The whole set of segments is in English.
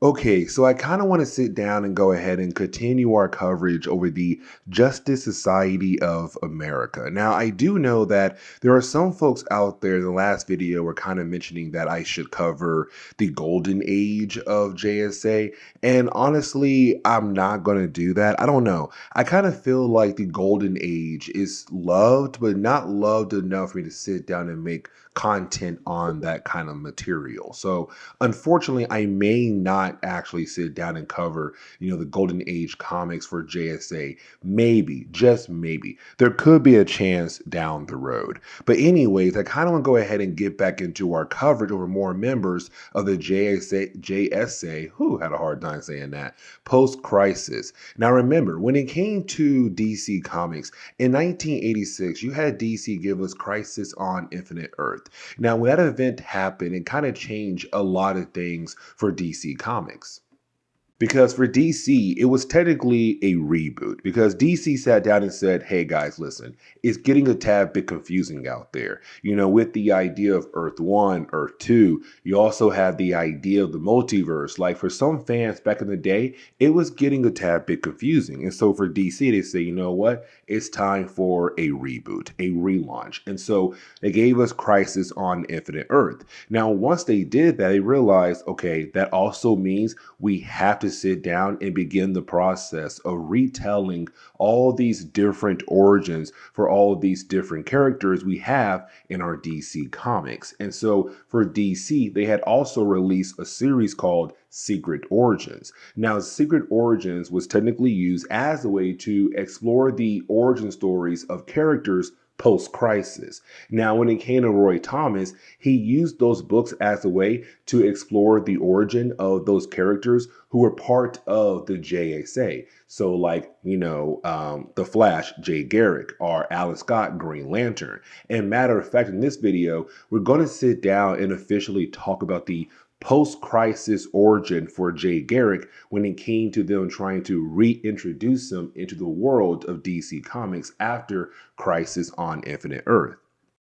Okay, so I kind of want to sit down and go ahead and continue our coverage over the Justice Society of America. Now, I do know that there are some folks out there in the last video were kind of mentioning that I should cover the golden age of JSA. And honestly, I'm not going to do that. I don't know. I kind of feel like the golden age is loved, but not loved enough for me to sit down and make content on that kind of material. So, unfortunately, I may not actually sit down and cover, the golden age comics for JSA. Maybe, just maybe. There could be a chance down the road. But anyways, I kind of want to go ahead and get back into our coverage over more members of the JSA, who had a hard time saying that, post-crisis. Now remember, when it came to DC Comics, in 1986, you had DC give us Crisis on Infinite Earth. Now, when that event happened, it kind of changed a lot of things for DC Comics. Because for DC, it was technically a reboot because DC sat down and said, hey guys, listen, it's getting a tad bit confusing out there. With the idea of Earth 1, Earth 2, you also have the idea of the multiverse. Like for some fans back in the day, it was getting a tad bit confusing. And so for DC, they say, you know what? It's time for a reboot, a relaunch. And so they gave us Crisis on Infinite Earth. Now, once they did that, they realized, okay, that also means we have to sit down and begin the process of retelling all these different origins for all of these different characters we have in our DC comics. And so for DC, they had also released a series called Secret Origins. Now, Secret Origins was technically used as a way to explore the origin stories of characters post-crisis. Now, when it came to Roy Thomas, he used those books as a way to explore the origin of those characters who were part of the JSA. So like, The Flash, Jay Garrick, or Alan Scott, Green Lantern. And matter of fact, in this video, we're going to sit down and officially talk about the post-crisis origin for Jay Garrick when it came to them trying to reintroduce him into the world of DC Comics after Crisis on Infinite Earth.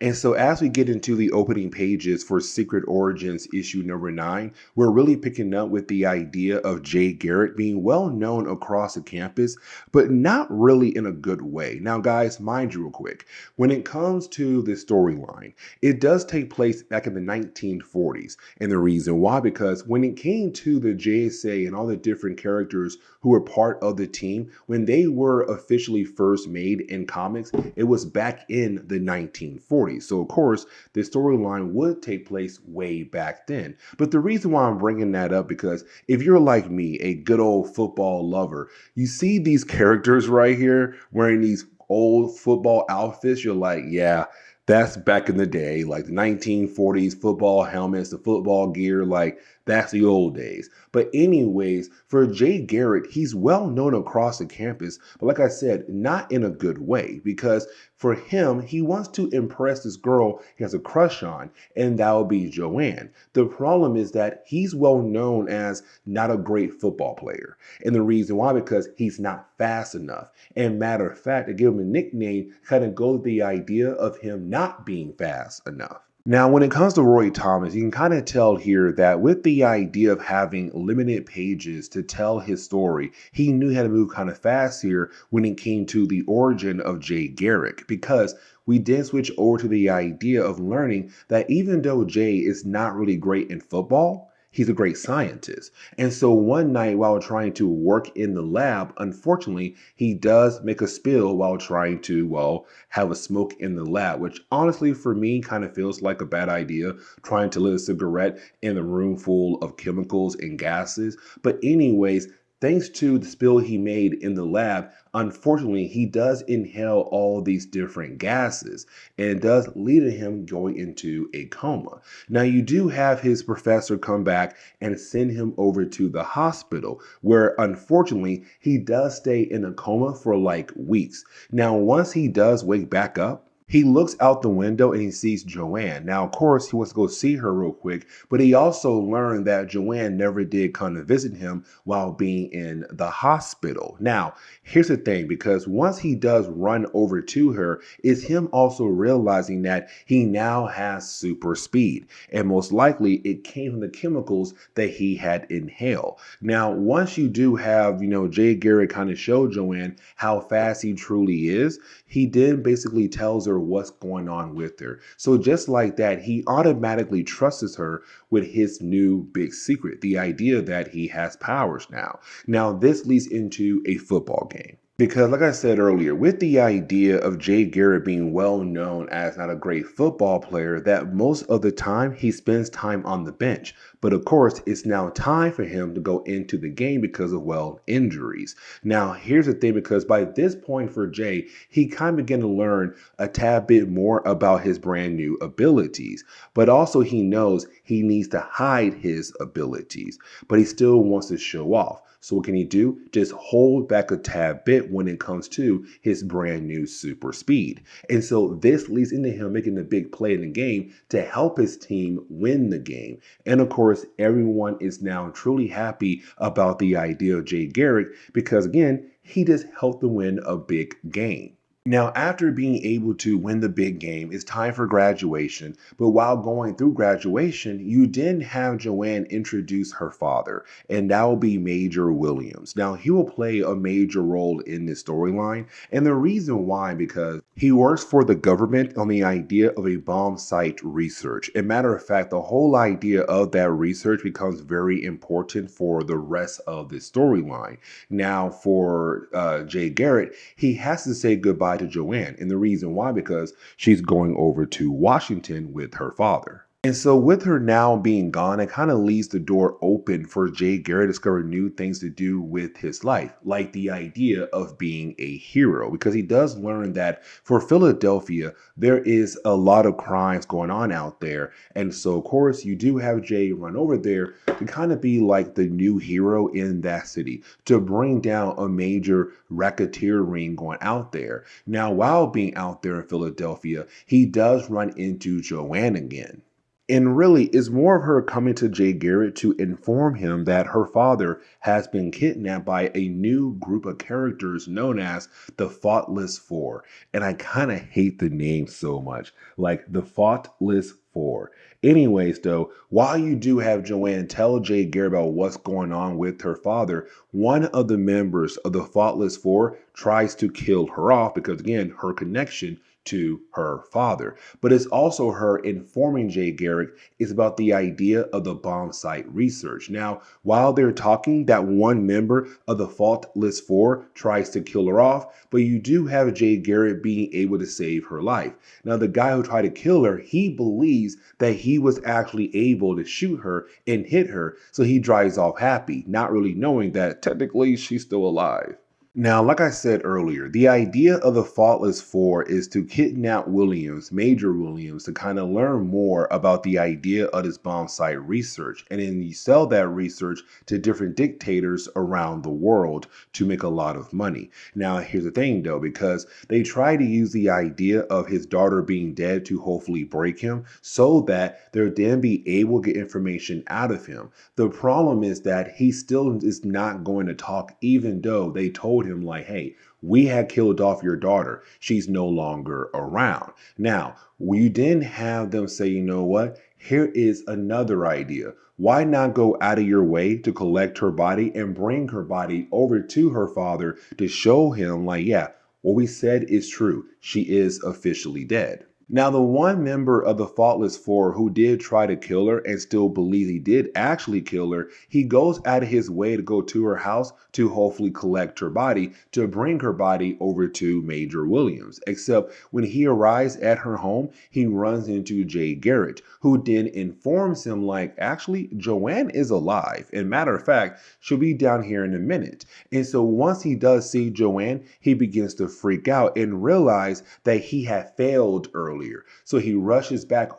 And so as we get into the opening pages for Secret Origins issue number 9, we're really picking up with the idea of Jay Garrett being well known across the campus, but not really in a good way. Now, guys, mind you real quick, when it comes to the storyline, it does take place back in the 1940s. And the reason why, because when it came to the JSA and all the different characters who were part of the team, when they were officially first made in comics, it was back in the 1940s. So, of course, the storyline would take place way back then. But the reason why I'm bringing that up, because if you're like me, a good old football lover, you see these characters right here wearing these old football outfits, you're like, yeah, that's back in the day, like the 1940s football helmets, the football gear, like that's the old days. But anyways, for Jay Garrett, he's well known across the campus, but like I said, not in a good way, because for him, he wants to impress this girl he has a crush on, and that would be Joanne. The problem is that he's well known as not a great football player. And the reason why, because he's not fast enough. And matter of fact, to give him a nickname, kind of go with the idea of him not being fast enough. Now, when it comes to Roy Thomas, you can kind of tell here that with the idea of having limited pages to tell his story, he knew he had to move kind of fast here when it came to the origin of Jay Garrick, because we did switch over to the idea of learning that even though Jay is not really great in football, he's a great scientist. And so one night while trying to work in the lab, unfortunately, he does make a spill while trying to, have a smoke in the lab, which honestly for me kind of feels like a bad idea, trying to lit a cigarette in a room full of chemicals and gases. But anyways, thanks to the spill he made in the lab, unfortunately, he does inhale all these different gases and does lead to him going into a coma. Now, you do have his professor come back and send him over to the hospital, where unfortunately, he does stay in a coma for like weeks. Now, once he does wake back up, He looks out the window and he sees Joanne. Now, of course, he wants to go see her real quick, but he also learned that Joanne never did come to visit him while being in the hospital. Now, here's the thing, because once he does run over to her, is him also realizing that he now has super speed. And most likely it came from the chemicals that he had inhaled. Now, once you do have, Jay Garrett kind of show Joanne how fast he truly is, he then basically tells her what's going on with her. So just like that, he automatically trusts her with his new big secret, the idea that he has powers now. Now, this leads into a football game. Because, like I said earlier, with the idea of Jay Garrett being well known as not a great football player, that most of the time he spends time on the bench. But of course, it's now time for him to go into the game because of, well, injuries. Now, here's the thing, because by this point for Jay, he kind of began to learn a tad bit more about his brand new abilities. But also, he knows he needs to hide his abilities, but he still wants to show off. So what can he do? Just hold back a tad bit when it comes to his brand new super speed. And so this leads into him making a big play in the game to help his team win the game. And of course, everyone is now truly happy about the idea of Jay Garrett because, again, he just helped them win a big game. Now, after being able to win the big game, it's time for graduation. But while going through graduation, you then have Joanne introduce her father, and that will be Major Williams. Now, he will play a major role in this storyline. And the reason why, because he works for the government on the idea of a bomb site research. As a matter of fact, the whole idea of that research becomes very important for the rest of the storyline. Now, for Jay Garrett, he has to say goodbye to Joanne. And the reason why, because she's going over to Washington with her father. And so with her now being gone, it kind of leaves the door open for Jay Garrett to discover new things to do with his life, like the idea of being a hero, because he does learn that for Philadelphia, there is a lot of crimes going on out there. And so, of course, you do have Jay run over there to kind of be like the new hero in that city, to bring down a major racketeer ring going out there. Now, while being out there in Philadelphia, he does run into Joanne again. And really, it's more of her coming to Jay Garrett to inform him that her father has been kidnapped by a new group of characters known as the Thoughtless Four. And I kind of hate the name so much, like the Thoughtless Four. Anyways, though, while you do have Joanne tell Jay Garrett about what's going on with her father, one of the members of the Thoughtless Four tries to kill her off because, again, her connection to her father. But it's also her informing Jay Garrett is about the idea of the bomb site research. Now, while they're talking, that one member of the Faultless Four tries to kill her off, but you do have Jay Garrett being able to save her life. Now, the guy who tried to kill her, he believes that he was actually able to shoot her and hit her, so he drives off happy, not really knowing that technically she's still alive. Now, like I said earlier, the idea of the Faultless Four is to kidnap Williams, Major Williams, to kind of learn more about the idea of this bomb site research. And then you sell that research to different dictators around the world to make a lot of money. Now, here's the thing though, because they try to use the idea of his daughter being dead to hopefully break him so that they'll then be able to get information out of him. The problem is that he still is not going to talk, even though they told him like, hey, we had killed off your daughter. She's no longer around. Now, we then have them say, you know what? Here is another idea. Why not go out of your way to collect her body and bring her body over to her father to show him like, yeah, what we said is true. She is officially dead. Now, the one member of the Faultless Four who did try to kill her and still believes he did actually kill her, he goes out of his way to go to her house to hopefully collect her body, to bring her body over to Major Williams. Except when he arrives at her home, he runs into Jay Garrett, who then informs him like, actually, Joanne is alive. And matter of fact, she'll be down here in a minute. And so once he does see Joanne, he begins to freak out and realize that he had failed earlier. So he rushes back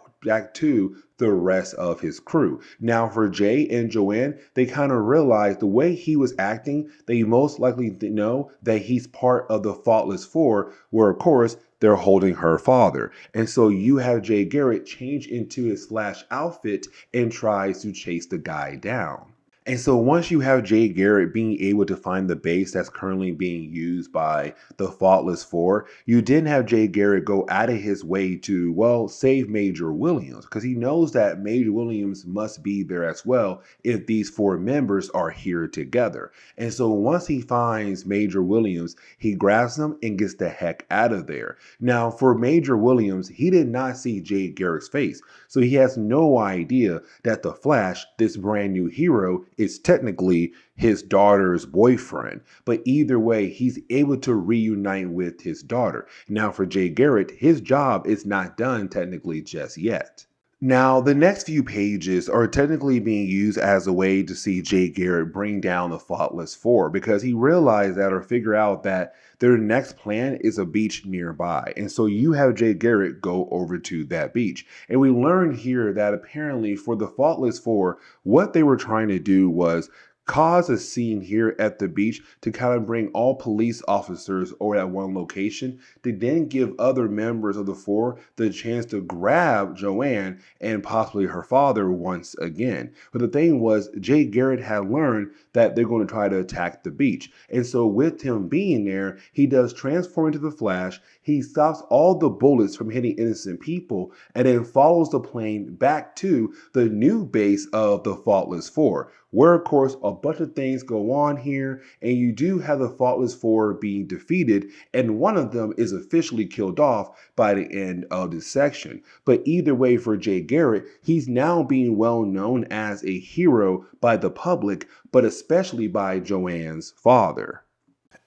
to the rest of his crew. Now for Jay and Joanne, they kind of realize the way he was acting, they most likely know that he's part of the Faultless Four, where of course they're holding her father. And so you have Jay Garrett change into his Flash outfit and tries to chase the guy down. And so once you have Jay Garrett being able to find the base that's currently being used by the Faultless Four, you then have Jay Garrett go out of his way to, well, save Major Williams because he knows that Major Williams must be there as well if these four members are here together. And so once he finds Major Williams, he grabs him and gets the heck out of there. Now, for Major Williams, he did not see Jay Garrett's face, so he has no idea that the Flash, this brand new hero, is technically his daughter's boyfriend. But either way, he's able to reunite with his daughter. Now, for Jay Garrett, his job is not done technically just yet. Now, the next few pages are technically being used as a way to see Jay Garrett bring down the Faultless Four because he realized that or figure out that their next plan is a beach nearby. And so you have Jay Garrett go over to that beach. And we learn here that apparently for the Faultless Four, what they were trying to do was cause a scene here at the beach to kind of bring all police officers over at one location to then give other members of the four the chance to grab Joanne and possibly her father once again. But the thing was, Jay Garrett had learned that they're going to try to attack the beach. And so with him being there, he does transform into the Flash. He stops all the bullets from hitting innocent people and then follows the plane back to the new base of the Faultless Four, where of course a bunch of things go on here, and you do have the Faultless Four being defeated, and one of them is officially killed off by the end of this section. But either way, for Jay Garrett, he's now being well known as a hero by the public, but especially by Joanne's father.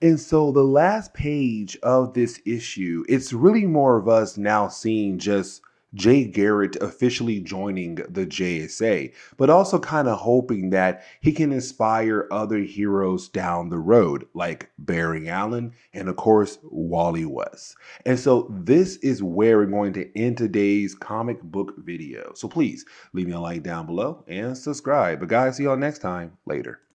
And so the last page of this issue, it's really more of us now seeing just Jay Garrett officially joining the JSA, but also kind of hoping that he can inspire other heroes down the road, like Barry Allen and, of course, Wally West. And so this is where we're going to end today's comic book video. So please leave me a like down below and subscribe. But guys, see y'all next time. Later.